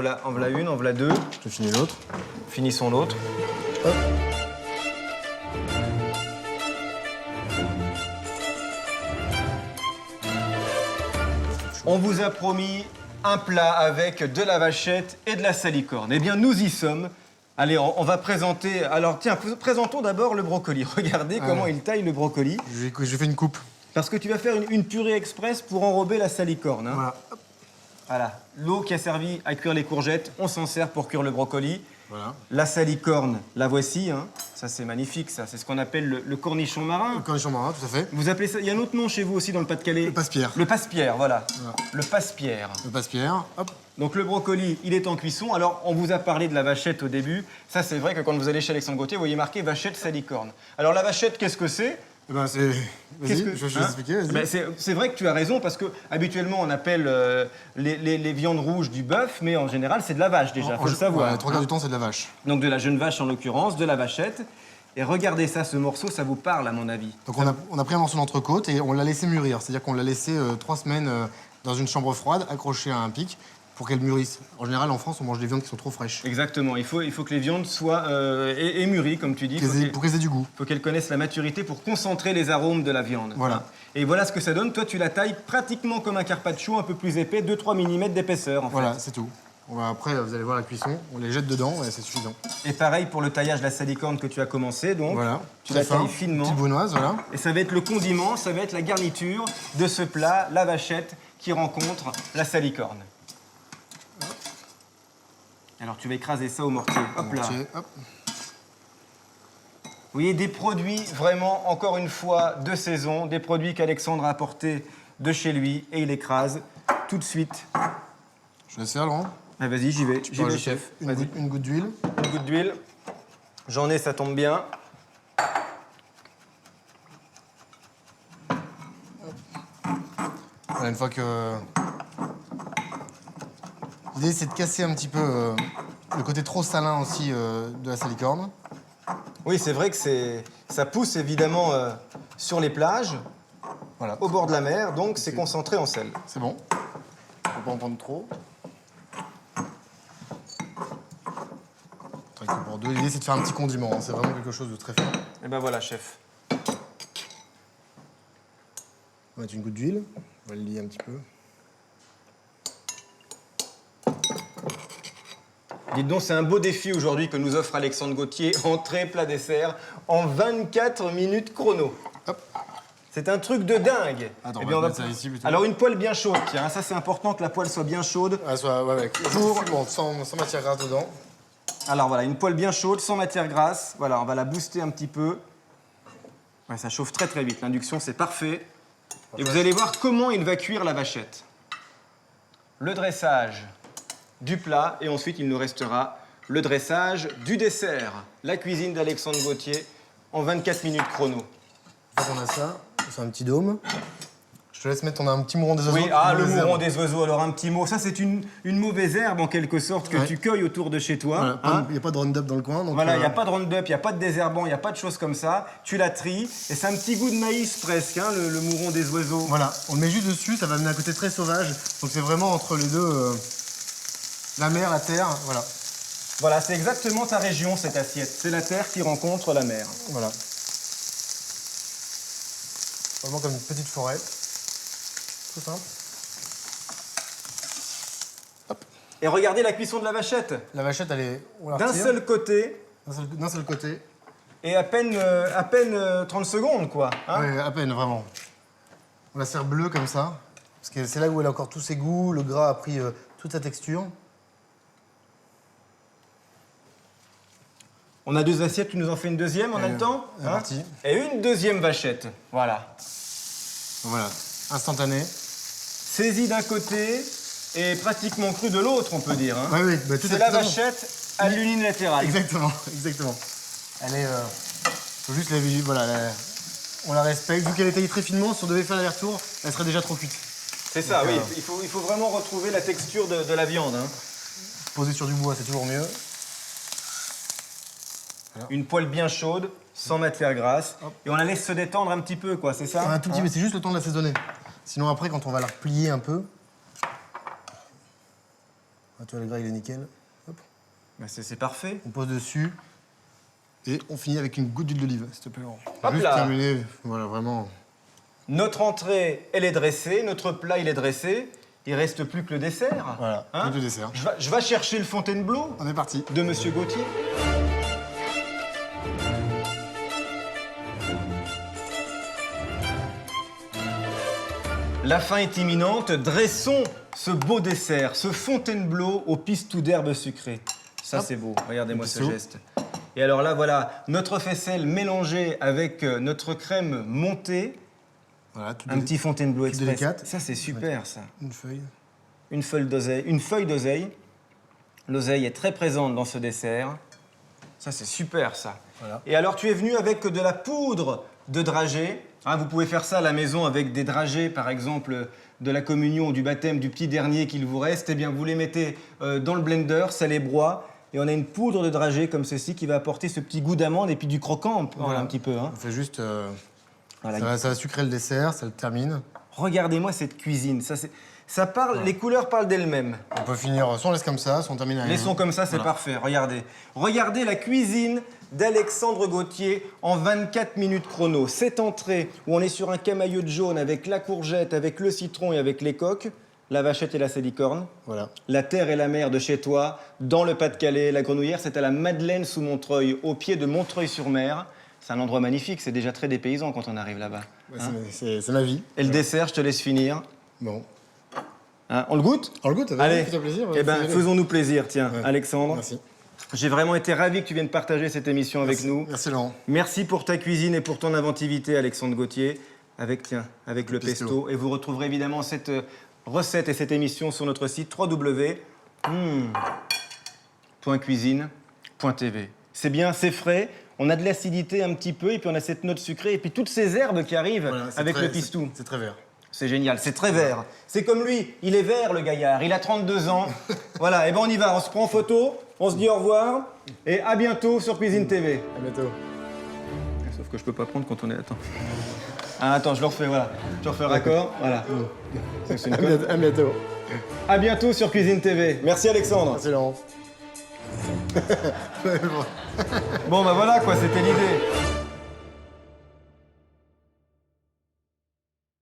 En voilà une, en voilà deux. Je te finis l'autre. Finissons l'autre. Hop. On vous a promis un plat avec de la vachette et de la salicorne. Eh bien, nous y sommes. Allez, on va présenter... Alors, tiens, présentons d'abord le brocoli. Regardez comment il taille le brocoli. J'ai fait une coupe. Parce que tu vas faire une purée express pour enrober la salicorne. Hein. Voilà. Hop. Voilà. L'eau qui a servi à cuire les courgettes, on s'en sert pour cuire le brocoli. Voilà. La salicorne, la voici. Hein. Ça, c'est magnifique, ça. C'est ce qu'on appelle le cornichon marin. Le cornichon marin, tout à fait. Vous appelez ça... Il y a un autre nom chez vous aussi dans le Pas-de-Calais. Le passe-pierre. Le passe-pierre, voilà. Voilà. Le passe-pierre. Le passe-pierre. Hop. Donc le brocoli, il est en cuisson. Alors, on vous a parlé de la vachette au début. Ça, c'est vrai que quand vous allez chez Alexandre Gauthier, vous voyez marqué vachette salicorne. Alors, la vachette, qu'est-ce que c'est? Eh ben, c'est... Vas-y, je vais expliquer, vas-y. Ben, c'est vrai que tu as raison, parce que habituellement, on appelle les viandes rouges du bœuf, mais en général, c'est de la vache, déjà, faut le savoir. Ouais, 3 quarts du temps, c'est de la vache. Donc de la jeune vache, en l'occurrence, de la vachette. Et regardez ça, ce morceau, ça vous parle, à mon avis. Donc on a pris un morceau d'entrecôte et on l'a laissé mûrir. C'est-à-dire qu'on l'a laissé 3 semaines dans une chambre froide, accroché à un pic, pour qu'elle mûrisse. En général, en France, on mange des viandes qui sont trop fraîches. Exactement, il faut que les viandes soient émurries, comme tu dis. Pour qu'elles aient du goût. Il faut qu'elles connaissent la maturité pour concentrer les arômes de la viande. Voilà. Et voilà ce que ça donne. Toi, tu la tailles pratiquement comme un carpaccio, un peu plus épais, 2-3 mm d'épaisseur, en fait. Voilà, c'est tout. Après, vous allez voir la cuisson, on les jette dedans et c'est suffisant. Et pareil pour le taillage de la salicorne que tu as commencé, donc. Voilà. Tu la tailles finement. Petite brunoise, voilà. Et ça va être le condiment, ça va être la garniture de ce plat, la vachette, qui rencontre la salicorne. Alors, tu vas écraser ça au mortier. Hop là. Mortier, hop. Vous voyez, des produits vraiment, encore une fois, de saison, des produits qu'Alexandre a apportés de chez lui et il écrase tout de suite. Je laisse faire, Laurent. Ah, vas-y, j'y vais, chef. Une goutte d'huile. Une goutte d'huile. J'en ai, ça tombe bien. Voilà, une fois que... L'idée, c'est de casser un petit peu le côté trop salin aussi de la salicorne. Oui, c'est vrai que ça pousse évidemment sur les plages, Voilà. au bord de la mer, donc c'est concentré en sel. C'est bon. Faut pas en prendre trop. Pour deux. L'idée, c'est de faire un petit condiment. Hein. C'est vraiment quelque chose de très fin. Et ben voilà, chef. On va mettre une goutte d'huile. On va le lier un petit peu. Dites donc, c'est un beau défi aujourd'hui que nous offre Alexandre Gauthier, entrée, plat, dessert, en 24 minutes chrono. Hop. C'est un truc de dingue. Attends, Eh on bien, va mettre ça ici plutôt. Alors, une poêle bien chaude, tiens, ça c'est important que la poêle soit bien chaude. Ah, soit, ouais, avec toujours bon, sans matière grasse dedans. Alors voilà, une poêle bien chaude, sans matière grasse. Voilà, on va la booster un petit peu. Ouais, ça chauffe très très vite, l'induction c'est parfait. Et vous allez voir comment il va cuire la vachette. Le dressage du plat et ensuite il nous restera le dressage du dessert. La cuisine d'Alexandre Gauthier en 24 minutes chrono. Une fois qu'on a ça, on fait un petit dôme. Je te laisse mettre, on a un petit mouron des oiseaux. Oui, le mouron des oiseaux. Alors un petit mot, ça c'est une mauvaise herbe en quelque sorte que tu cueilles autour de chez toi. Voilà, il n'y a pas de Roundup dans le coin. Donc voilà, il n'y a pas de Roundup, il n'y a pas de désherbant, il n'y a pas de choses comme ça. Tu la tries et c'est un petit goût de maïs presque, hein, le mouron des oiseaux. Voilà, on le met juste dessus, ça va amener un côté très sauvage. Donc c'est vraiment entre les deux, la mer, la terre, voilà. Voilà, c'est exactement ta région cette assiette. C'est la terre qui rencontre la mer. Voilà. Vraiment comme une petite forêt. Tout simple. Hop. Et regardez la cuisson de la vachette. La vachette, elle est... D'un seul côté D'un seul côté. et à peine 30 secondes, quoi. Hein. Oui, à peine, vraiment. On la sert bleue comme ça. Parce que c'est là où elle a encore tous ses goûts. Le gras a pris toute sa texture. On a 2 assiettes, tu nous en fais une deuxième, on a le temps c'est parti. Et une deuxième vachette. Voilà. Voilà, instantané. Saisie d'un côté et pratiquement crue de l'autre, on peut dire. Hein. Oui, bah, tout C'est la vachette à l'unilatéral. Exactement, exactement. Elle est... faut juste on la respecte. Vu qu'elle est taillée très finement, si on devait faire l'aller-retour, elle serait déjà trop cuite. C'est ça, oui. Il faut vraiment retrouver la texture de la viande. Hein. Poser sur du bois, c'est toujours mieux. Une poêle bien chaude, sans matière grasse. Hop. Et on la laisse se détendre un petit peu, quoi, c'est ça? Un tout petit, mais c'est juste le temps de l'assaisonner. Sinon, après, quand on va la replier un peu... Ah, tu vois, le gras, il est nickel. Hop. Bah, c'est parfait. On pose dessus. Et on finit avec une goutte d'huile d'olive, s'il te plaît, Laurent. Hop Juste là. terminé. Voilà, vraiment. Notre entrée, elle est dressée. Notre plat, il est dressé. Il reste plus que le dessert. Voilà, Hein? le dessert. Je vais chercher le Fontainebleau On est parti. de Monsieur Gauthier. La fin est imminente. Dressons ce beau dessert, ce Fontainebleau au pistou d'herbe sucrée. Ça, Hop. c'est beau. Regardez-moi Le ce pistou. geste. Et alors là, voilà, notre faisselle mélangée avec notre crème montée. Voilà, tout Un petit Fontainebleau tout Express. délicate. Ça, c'est super, ça. Une feuille. Une feuille d'oseille. Une feuille d'oseille. L'oseille est très présente dans ce dessert. Ça, c'est super, ça. Voilà. Et alors, tu es venu avec de la poudre de dragée. Hein, vous pouvez faire ça à la maison avec des dragées, par exemple, de la communion ou du baptême du petit dernier qu'il vous reste. Eh bien, vous les mettez dans le blender, ça les broie. Et on a une poudre de dragée comme ceci qui va apporter ce petit goût d'amande et puis du croquant un petit peu. Hein. On fait juste... Voilà. ça va sucrer le dessert, ça le termine. Regardez-moi cette cuisine. Ça parle, les couleurs parlent d'elles-mêmes. On peut finir, soit on laisse comme ça, soit on termine avec... Laissons comme ça, c'est parfait. Regardez. Regardez la cuisine d'Alexandre Gauthier en 24 minutes chrono. Cette entrée où on est sur un camailleux de jaune avec la courgette, avec le citron et avec les coques, la vachette et la salicorne, Voilà. la terre et la mer de chez toi, dans le Pas-de-Calais, la grenouillère, c'est à la Madeleine sous Montreuil, au pied de Montreuil-sur-Mer. C'est un endroit magnifique, c'est déjà très dépaysant quand on arrive là-bas. Ouais, Hein. c'est ma vie. Et le dessert, je te laisse finir. Bon. Hein, on le goûte? On le goûte, Allez, fais-toi plaisir. eh ben, faisons-nous plaisir, tiens, Ouais. Alexandre. Merci. J'ai vraiment été ravi que tu viennes partager cette émission avec nous. Merci Laurent. Merci pour ta cuisine et pour ton inventivité, Alexandre Gauthier, avec le pesto. pesto. Et vous retrouverez évidemment cette recette et cette émission sur notre site www.cuisine.tv. C'est bien, c'est frais, on a de l'acidité un petit peu, et puis on a cette note sucrée, et puis toutes ces herbes qui arrivent Voilà, c'est avec très- le pistou. C'est très vert. C'est génial, c'est très vert. C'est comme lui, il est vert le gaillard, il a 32 ans. Voilà, et ben on y va, on se prend en photo, on se dit au revoir, et à bientôt sur Cuisine TV. À bientôt. Sauf que je peux pas prendre quand on est... Attends. Ah, attends, je le refais, voilà. Je refais le raccord, voilà. C'est une conne. À bientôt. À bientôt sur Cuisine TV. Merci Alexandre. Merci Laurent. Bon, bah voilà quoi, c'était l'idée.